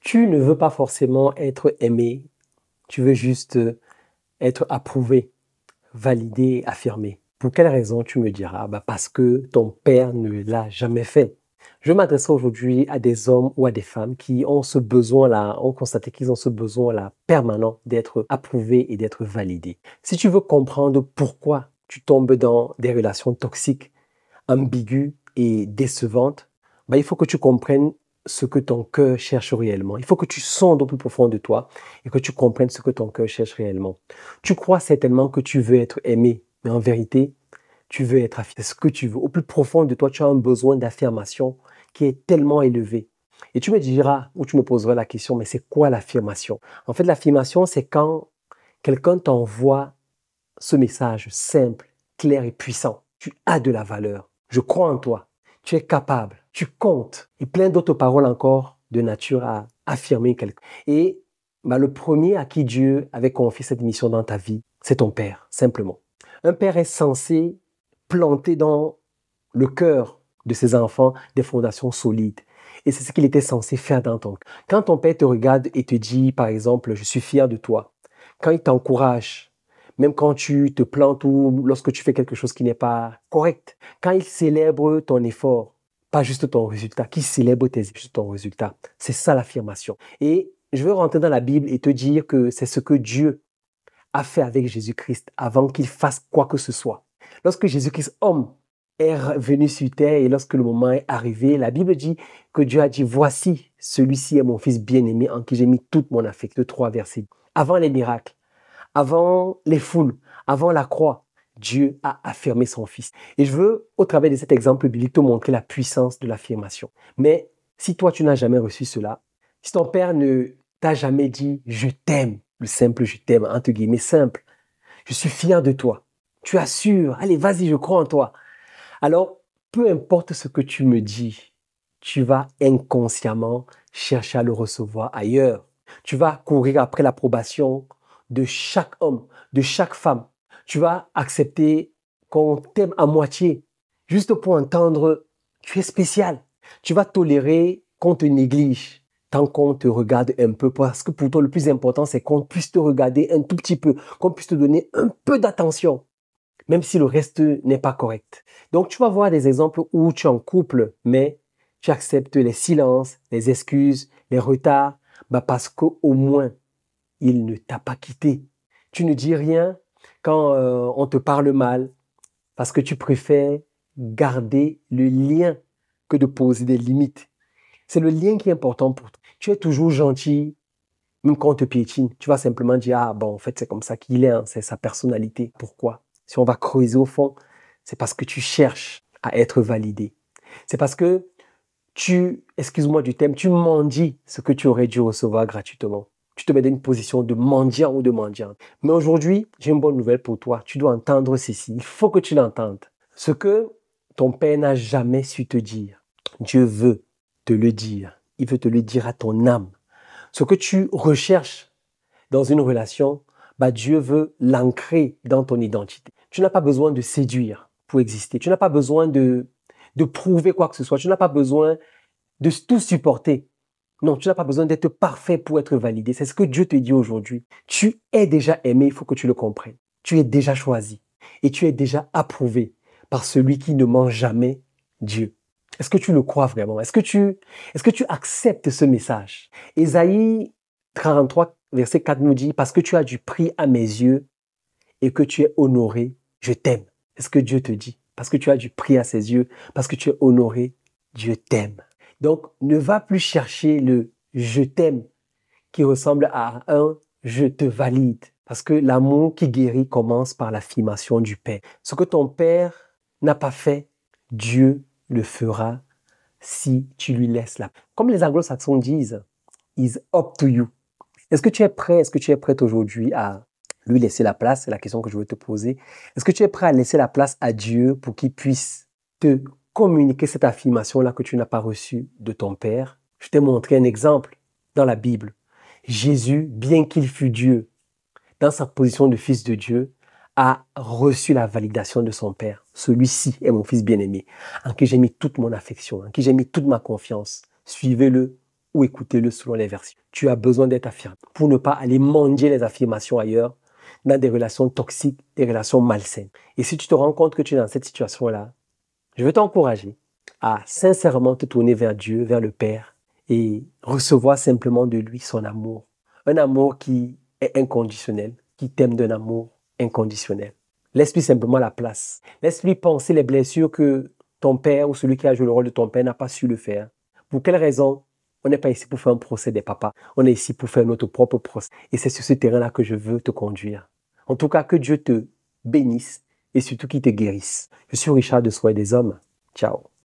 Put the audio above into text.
Tu ne veux pas forcément être aimé, tu veux juste être approuvé, validé, affirmé. Pour quelle raison tu me diras? Parce que ton père ne l'a jamais fait. Je m'adresserai aujourd'hui à des hommes ou à des femmes qui ont ce besoin-là, ont constaté qu'ils ont ce besoin-là permanent d'être approuvés et d'être validés. Si tu veux comprendre pourquoi tu tombes dans des relations toxiques, ambiguës et décevantes, il faut que tu comprennes ce que ton cœur cherche réellement. Il faut que tu sondes au plus profond de toi et que tu comprennes ce que ton cœur cherche réellement. Tu crois certainement que tu veux être aimé, mais en vérité, tu veux être affirmé. C'est ce que tu veux. Au plus profond de toi, tu as un besoin d'affirmation qui est tellement élevé. Et tu me diras, ou tu me poseras la question, mais c'est quoi l'affirmation? En fait, l'affirmation, c'est quand quelqu'un t'envoie ce message simple, clair et puissant. Tu as de la valeur. Je crois en toi. Tu es capable. Tu comptes. Et plein d'autres paroles encore de nature à affirmer quelqu'un. Et le premier à qui Dieu avait confié cette mission dans ta vie, c'est ton père, simplement. Un père est censé planter dans le cœur de ses enfants des fondations solides. Et c'est ce qu'il était censé faire dans ton cœur. Quand ton père te regarde et te dit, par exemple, je suis fier de toi, quand il t'encourage, même quand tu te plantes ou lorsque tu fais quelque chose qui n'est pas correct, quand il célèbre ton effort, pas juste ton résultat, qu'il célèbre juste ton résultat, c'est ça l'affirmation. Et je veux rentrer dans la Bible et te dire que c'est ce que Dieu a fait avec Jésus-Christ avant qu'il fasse quoi que ce soit. Lorsque Jésus-Christ, homme, est venu sur terre et lorsque le moment est arrivé, la Bible dit que Dieu a dit, voici, celui-ci est mon fils bien-aimé en qui j'ai mis toute mon affection. 3 versets. Avant les miracles, avant les foules, avant la croix, Dieu a affirmé son fils. Et je veux, au travers de cet exemple biblique, te montrer la puissance de l'affirmation. Mais si toi, tu n'as jamais reçu cela, si ton père ne t'a jamais dit « je t'aime », le simple « je t'aime », entre guillemets, simple, « je suis fier de toi », tu assures, allez, vas-y, je crois en toi. Alors, peu importe ce que tu me dis, tu vas inconsciemment chercher à le recevoir ailleurs. Tu vas courir après l'approbation de chaque homme, de chaque femme. Tu vas accepter qu'on t'aime à moitié, juste pour entendre « tu es spécial ». Tu vas tolérer qu'on te néglige tant qu'on te regarde un peu, parce que pour toi, le plus important, c'est qu'on puisse te regarder un tout petit peu, qu'on puisse te donner un peu d'attention, même si le reste n'est pas correct. Donc, tu vas voir des exemples où tu es en couple, mais tu acceptes les silences, les excuses, les retards, parce qu'au moins, il ne t'a pas quitté. Tu ne dis rien quand on te parle mal, parce que tu préfères garder le lien que de poser des limites. C'est le lien qui est important pour toi. Tu es toujours gentil, même quand on te piétine. Tu vas simplement dire, ah bon, en fait, c'est comme ça qu'il est, hein, c'est sa personnalité. Pourquoi? Si on va creuser au fond, c'est parce que tu cherches à être validé. C'est parce que excuse-moi du thème, tu mendies ce que tu aurais dû recevoir gratuitement. Tu te mets dans une position de mendiant ou de mendiante. Mais aujourd'hui, j'ai une bonne nouvelle pour toi. Tu dois entendre ceci. Il faut que tu l'entendes. Ce que ton père n'a jamais su te dire, Dieu veut te le dire. Il veut te le dire à ton âme. Ce que tu recherches dans une relation, Dieu veut l'ancrer dans ton identité. Tu n'as pas besoin de séduire pour exister. Tu n'as pas besoin de prouver quoi que ce soit. Tu n'as pas besoin de tout supporter. Non, tu n'as pas besoin d'être parfait pour être validé. C'est ce que Dieu te dit aujourd'hui. Tu es déjà aimé, il faut que tu le comprennes. Tu es déjà choisi et tu es déjà approuvé par celui qui ne ment jamais, Dieu. Est-ce que tu le crois vraiment? Est-ce que tu acceptes ce message? Ésaïe 33, verset 4 nous dit, parce que tu as du prix à mes yeux et que tu es honoré, je t'aime. C'est ce que Dieu te dit. Parce que tu as du prix à ses yeux, parce que tu es honoré, Dieu t'aime. Donc, ne va plus chercher le « je t'aime » qui ressemble à un « je te valide ». Parce que l'amour qui guérit commence par l'affirmation du Père. Ce que ton Père n'a pas fait, Dieu le fera si tu lui laisses la place. Comme les anglo-saxons disent, « is up to you ». Est-ce que tu es prêt, est-ce que tu es prête aujourd'hui à lui laisser la place? C'est la question que je veux te poser. Est-ce que tu es prêt à laisser la place à Dieu pour qu'il puisse te communiquer cette affirmation-là que tu n'as pas reçue de ton Père? Je t'ai montré un exemple dans la Bible. Jésus, bien qu'il fût Dieu, dans sa position de fils de Dieu, a reçu la validation de son Père. Celui-ci est mon fils bien-aimé, en qui j'ai mis toute mon affection, en qui j'ai mis toute ma confiance. Suivez-le ou écoutez-le selon les versions. Tu as besoin d'être affirmé pour ne pas aller manger les affirmations ailleurs, dans des relations toxiques, des relations malsaines. Et si tu te rends compte que tu es dans cette situation-là, je veux t'encourager à sincèrement te tourner vers Dieu, vers le Père, et recevoir simplement de lui son amour. Un amour qui est inconditionnel, qui t'aime d'un amour inconditionnel. Laisse-lui simplement la place. Laisse-lui penser les blessures que ton père ou celui qui a joué le rôle de ton père n'a pas su le faire. Pour quelle raison? On n'est pas ici pour faire un procès des papas. On est ici pour faire notre propre procès. Et c'est sur ce terrain-là que je veux te conduire. En tout cas, que Dieu te bénisse et surtout qu'il te guérisse. Je suis Richard de Soi et des Hommes. Ciao.